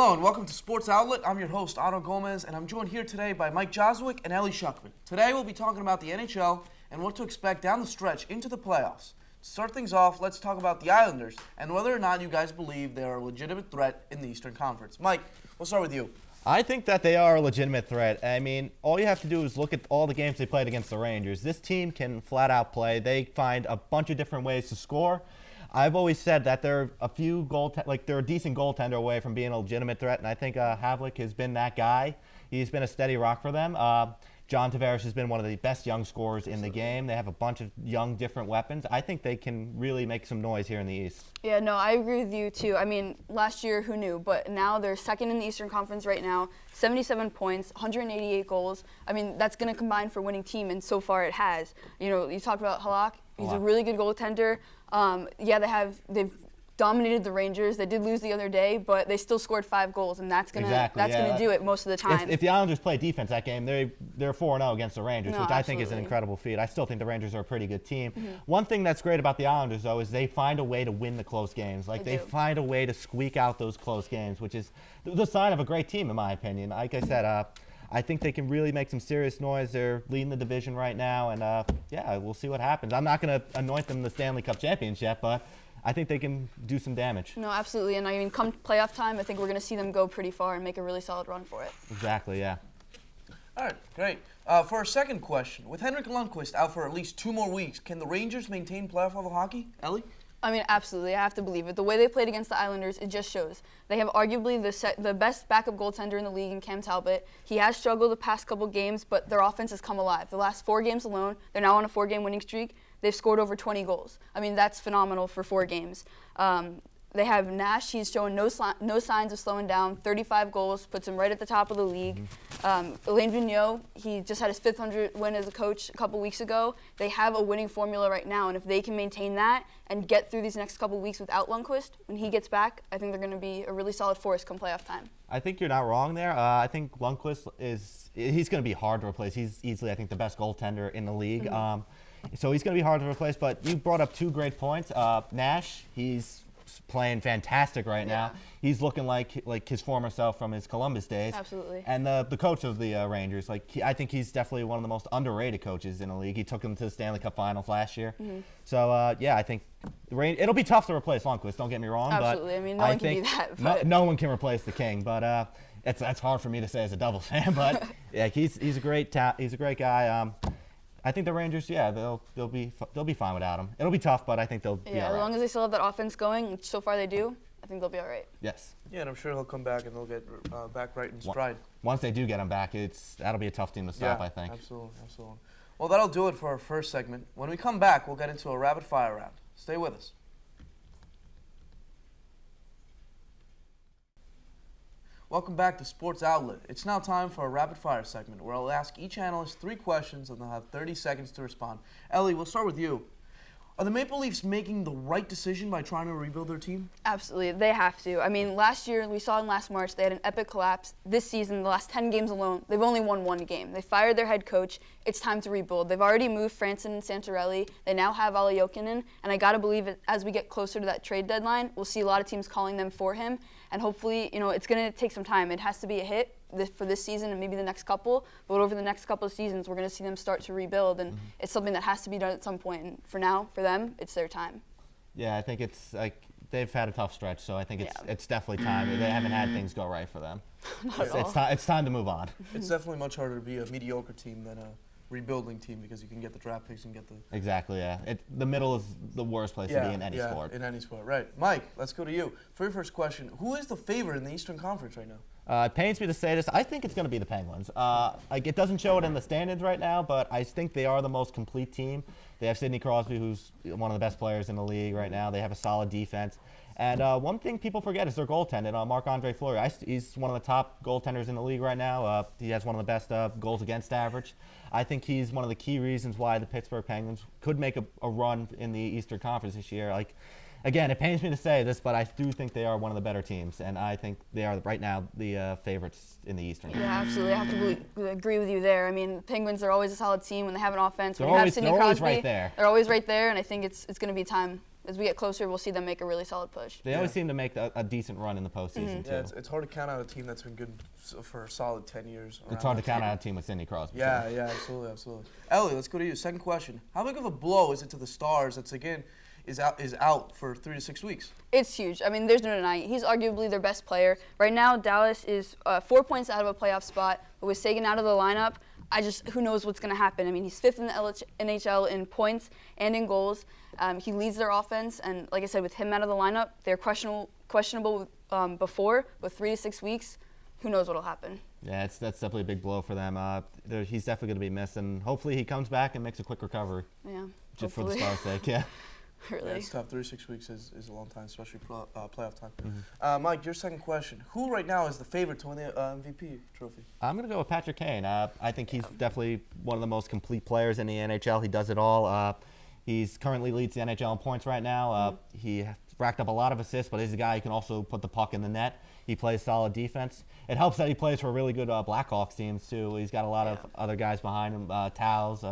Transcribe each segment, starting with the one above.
Hello and welcome to Sports Outlet. I'm your host, Otto Gomez, and I'm joined here today by Mike Jozwiak and Ellie Schuckman. Today we'll be talking about the NHL and what to expect down the stretch into the playoffs. To start things off, let's talk about the Islanders and whether or not you guys believe they are a legitimate threat in the Eastern Conference. Mike, we'll start with you. I think that they are a legitimate threat. I mean, all you have to do is look at all the games they played against the Rangers. This team can flat out play. They find a bunch of different ways to score. I've always said that they're a they're a decent goaltender away from being a legitimate threat, and I think Havlik has been that guy. He's been a steady rock for them. John Tavares has been one of the best young scorers in the game. They have a bunch of young, different weapons. I think they can really make some noise here in the East. Yeah, no, I agree with you, too. I mean, last year, who knew? But now they're second in the Eastern Conference right now, 77 points, 188 goals. I mean, that's going to combine for winning team, and so far it has. You know, you talked about Halak. He's a really good goaltender. They've dominated the Rangers. They did lose the other day, but they still scored 5 goals, and that's gonna do it most of the time. If the Islanders play defense that game, they're 4-0 against the Rangers, which I think is an incredible feat. I still think the Rangers are a pretty good team. Mm-hmm. One thing that's great about the Islanders, though, is they find a way to win the close games. They find a way to squeak out those close games, which is the sign of a great team, in my opinion. Like I said, I think they can really make some serious noise. They're leading the division right now, and we'll see what happens. I'm not going to anoint them the Stanley Cup champions yet, but I think they can do some damage. No, absolutely. And I mean, come playoff time, I think we're going to see them go pretty far and make a really solid run for it. Exactly, yeah. All right, great. For our second question, with Henrik Lundqvist out for at least 2 more weeks, can the Rangers maintain playoff level hockey? Ellie? I mean, absolutely. I have to believe it. The way they played against the Islanders, it just shows. They have arguably the best backup goaltender in the league in Cam Talbot. He has struggled the past couple games, but their offense has come alive. The last 4 games alone, they're now on a 4-game winning streak. They've scored over 20 goals. I mean, that's phenomenal for 4 games. They have Nash. He's showing no signs of slowing down. 35 goals, puts him right at the top of the league. Alain Vigneault, he just had his 500th win as a coach a couple weeks ago. They have a winning formula right now, and if they can maintain that and get through these next couple weeks without Lundqvist, when he gets back, I think they're going to be a really solid force come playoff time. I think you're not wrong there. I think Lundqvist he's going to be hard to replace. He's easily, I think, the best goaltender in the league. Mm-hmm. So he's going to be hard to replace, but you brought up 2 great points. Nash, he's playing fantastic right now. He's looking like his former self from his Columbus days. Absolutely. And the coach of the Rangers, I think he's definitely one of the most underrated coaches in the league. He took them to the Stanley Cup Finals last year. Mm-hmm. So I think it'll be tough to replace Lundqvist. Don't get me wrong. Absolutely. But I mean, no one can do that. No one can replace the King. But that's hard for me to say as a Devils fan. But yeah, he's a great guy. I think the Rangers, they'll be fine without him. It'll be tough, but I think they'll be all right. As long as they still have that offense going, which so far they do, I think they'll be all right. Yes. Yeah, and I'm sure he'll come back and they'll get back right in stride. Once they do get him back, that'll be a tough team to stop, I think. Absolutely. Well, that'll do it for our first segment. When we come back, we'll get into a rapid fire round. Stay with us. Welcome back to Sports Outlet. It's now time for a rapid fire segment where I'll ask each analyst 3 questions and they'll have 30 seconds to respond. Ellie, we'll start with you. Are the Maple Leafs making the right decision by trying to rebuild their team? Absolutely. They have to. I mean, last year, we saw in last March, they had an epic collapse. This season, the last 10 games alone, they've only won 1 game. They fired their head coach. It's time to rebuild. They've already moved Franson and Santorelli. They now have Olli Jokinen. And I got to believe it, as we get closer to that trade deadline, we'll see a lot of teams calling them for him. And hopefully, it's going to take some time. It has to be a hit for this season and maybe the next couple. But over the next couple of seasons, we're going to see them start to rebuild. And it's something that has to be done at some point. And for now, for them, it's their time. Yeah, I think it's they've had a tough stretch. So I think it's definitely time. They haven't had things go right for them. It's time to move on. It's definitely much harder to be a mediocre team than a rebuilding team because you can get the draft picks and get the... Exactly, yeah. The middle is the worst place to be in any sport. In any sport, right. Mike, let's go to you. For your first question, who is the favorite in the Eastern Conference right now? It pains me to say this. I think it's going to be the Penguins. It doesn't show it in the standings right now, but I think they are the most complete team. They have Sidney Crosby, who's one of the best players in the league right now. They have a solid defense. And one thing people forget is their goaltender, Marc-Andre Fleury. He's one of the top goaltenders in the league right now. He has one of the best goals against average. I think he's one of the key reasons why the Pittsburgh Penguins could make a run in the Eastern Conference this year. Again, it pains me to say this, but I do think they are one of the better teams, and I think they are right now the favorites in the Eastern Conference. Yeah, absolutely. I have to agree with you there. I mean, the Penguins are always a solid team when they have an offense. They're always right there. They're always right there, and I think it's going to be time as we get closer, we'll see them make a really solid push. They always seem to make a decent run in the postseason, too. Yeah, it's hard to count out a team that's been good for a solid 10 years. It's hard to count out a team with Sidney Crosby. Yeah, absolutely. Ellie, let's go to you. Second question. How big of a blow is it to the Stars that's, again, is out for 3 to 6 weeks? It's huge. I mean, there's no denying. He's arguably their best player. Right now, Dallas is 4 points out of a playoff spot, but with Sagan out of the lineup, who knows what's going to happen. I mean, he's 5th in the NHL in points and in goals. He leads their offense, and like I said, with him out of the lineup, they're questionable before, but 3 to 6 weeks, who knows what'll happen. Yeah, that's definitely a big blow for them. He's definitely going to be missed, and hopefully he comes back and makes a quick recovery. Yeah, just for the Stars' sake, yeah. Really. Yeah, it's tough. 3 to 6 weeks is a long time, especially playoff time. Mike, your second question. Who right now is the favorite to win the MVP trophy? I'm going to go with Patrick Kane. I think he's definitely one of the most complete players in the NHL. He does it all. He's currently leads the NHL in points right now. He racked up a lot of assists, but he's a guy who can also put the puck in the net. He plays solid defense. It helps that he plays for really good Blackhawks teams, too. He's got a lot of other guys behind him, Towels.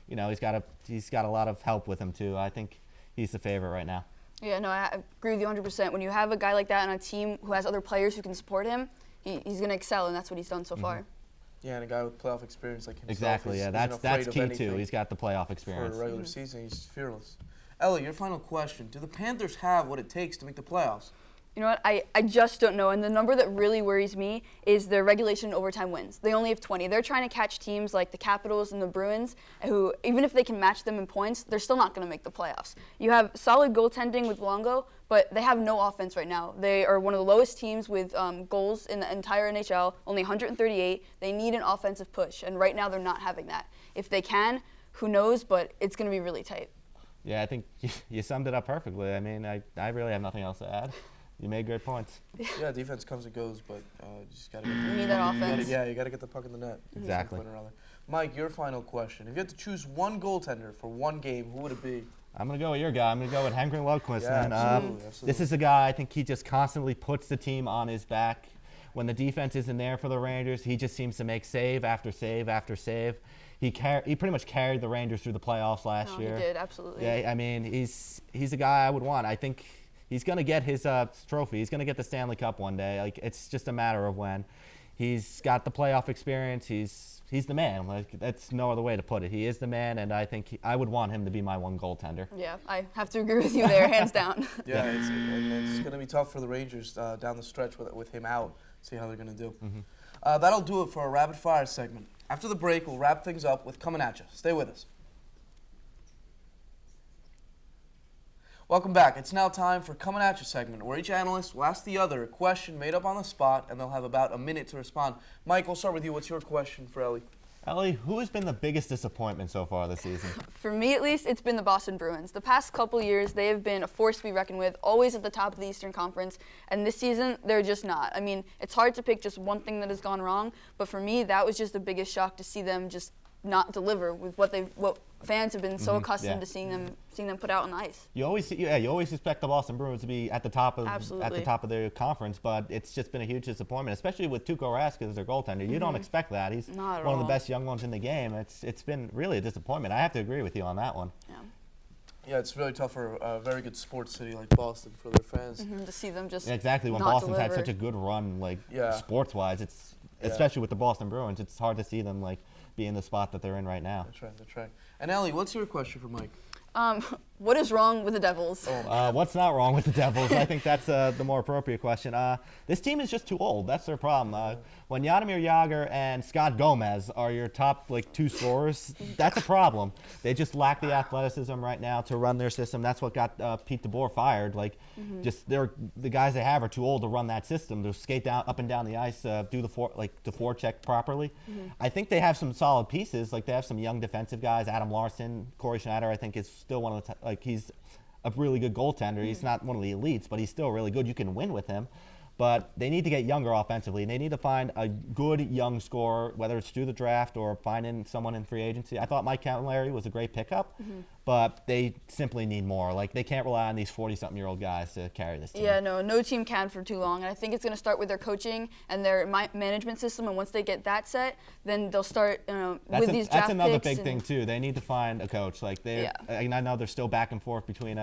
He's got a lot of help with him, too. I think he's the favorite right now. Yeah, no, I agree with you 100%. When you have a guy like that on a team who has other players who can support him, he's going to excel, and that's what he's done so far. Yeah, and a guy with playoff experience like himself. Exactly, yeah, that's key too. He's got the playoff experience. For a regular season, he's fearless. Ellie, your final question. Do the Panthers have what it takes to make the playoffs? You know what? I just don't know. And the number that really worries me is their regulation and overtime wins. They only have 20. They're trying to catch teams like the Capitals and the Bruins, who, even if they can match them in points, they're still not going to make the playoffs. You have solid goaltending with Longo, but they have no offense right now. They are one of the lowest teams with goals in the entire NHL, only 138. They need an offensive push, and right now they're not having that. If they can, who knows, but it's going to be really tight. Yeah, I think you summed it up perfectly. I mean, I really have nothing else to add. You made great points. Yeah, defense comes and goes, but you just got to get you need that offense. you got to get the puck in the net. Exactly. Mike, your final question. If you had to choose one goaltender for one game, who would it be? I'm going to go with your guy. I'm going to go with Henrik Lundqvist. Yeah, absolutely. This is a guy, I think he just constantly puts the team on his back. When the defense isn't there for the Rangers, he just seems to make save after save after save. He pretty much carried the Rangers through the playoffs last year. He did, absolutely. Yeah, I mean, he's a guy I would want. I think he's going to get his trophy. He's going to get the Stanley Cup one day. Like, it's just a matter of when. He's got the playoff experience. He's the man. Like, that's no other way to put it. He is the man, and I think I would want him to be my one goaltender. Yeah, I have to agree with you there, hands down. Yeah, it's going to be tough for the Rangers down the stretch with him out. See how they're going to do. That'll do it for our rapid fire segment. After the break, we'll wrap things up with Coming At You. Stay with us. Welcome back. It's now time for Coming At You segment, where each analyst will ask the other a question made up on the spot, and they'll have about a minute to respond. Mike, we'll start with you. What's your question for Ellie? Ellie, who has been the biggest disappointment so far this season? For me, at least, it's been the Boston Bruins. The past couple years, they have been a force to be reckoned with, always at the top of the Eastern Conference, and this season, they're just not. I mean, it's hard to pick just one thing that has gone wrong, but for me, that was just the biggest shock to see them just not deliver with what fans have been so accustomed to seeing them put out on the ice. You always expect the Boston Bruins to be at the top of their conference, but it's just been a huge disappointment, especially with Tuukka Rask as their goaltender. You don't expect that. He's one of the best young ones in the game. It's been really a disappointment. I have to agree with you on that one. Yeah, it's really tough for a very good sports city like Boston for their fans. To see them just exactly when not Boston's deliver. had such a good run, sports-wise, especially with the Boston Bruins, it's hard to see them be in the spot that they're in right now. That's right. And Ellie, what's your question for Mike? What is wrong with the Devils? What's not wrong with the Devils? I think that's the more appropriate question. This team is just too old. That's their problem. When Jaromir Jagr and Scott Gomez are your top two scorers, that's a problem. They just lack the athleticism right now to run their system. That's what got Pete DeBoer fired. The guys they have are too old to run that system, to skate up and down the ice, do the forecheck properly. I think they have some solid pieces. They have some young defensive guys. Adam Larson, Corey Schneider, I think is still one of the he's a really good goaltender. He's not one of the elites, but he's still really good. You can win with him. But they need to get younger offensively. They need to find a good young scorer, whether it's through the draft or finding someone in free agency. I thought Mike Camilleri was a great pickup, but they simply need more. They can't rely on these 40-something-year-old guys to carry this team. Yeah, no team can for too long. And I think it's going to start with their coaching and their management system. And once they get that set, then they'll start with these draft picks. That's another big thing, too. They need to find a coach. I know they're still back and forth between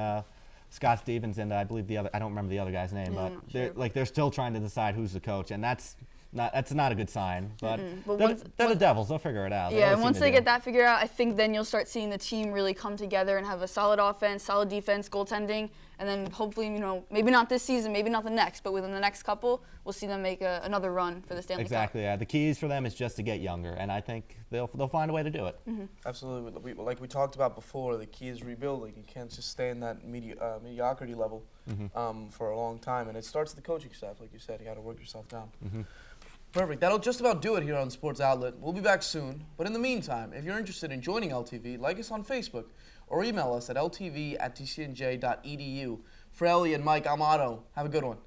Scott Stevens and I believe the other. I don't remember the other guy's name, Yeah, but they're still trying to decide who's the coach, and that's not a good sign. But, But they're the Devils. They'll figure it out. Yeah, and always once seem they to do. get that figured out, I think then you'll start seeing the team really come together and have a solid offense, solid defense, goaltending, and then hopefully, maybe not this season, maybe not the next, but within the next couple, we'll see them make another run for the Stanley Cup. Exactly. Yeah. The keys for them is just to get younger, and I think they'll find a way to do it. Absolutely. Like we talked about before, the key is rebuilding. You can't just stay in that mediocrity level for a long time. And it starts with the coaching staff, like you said. You got to work yourself down. Perfect. That'll just about do it here on Sports Outlet. We'll be back soon. But in the meantime, if you're interested in joining LTV, like us on Facebook or email us at ltv@tcnj.edu. For Ellie and Mike, I'm Otto. Have a good one.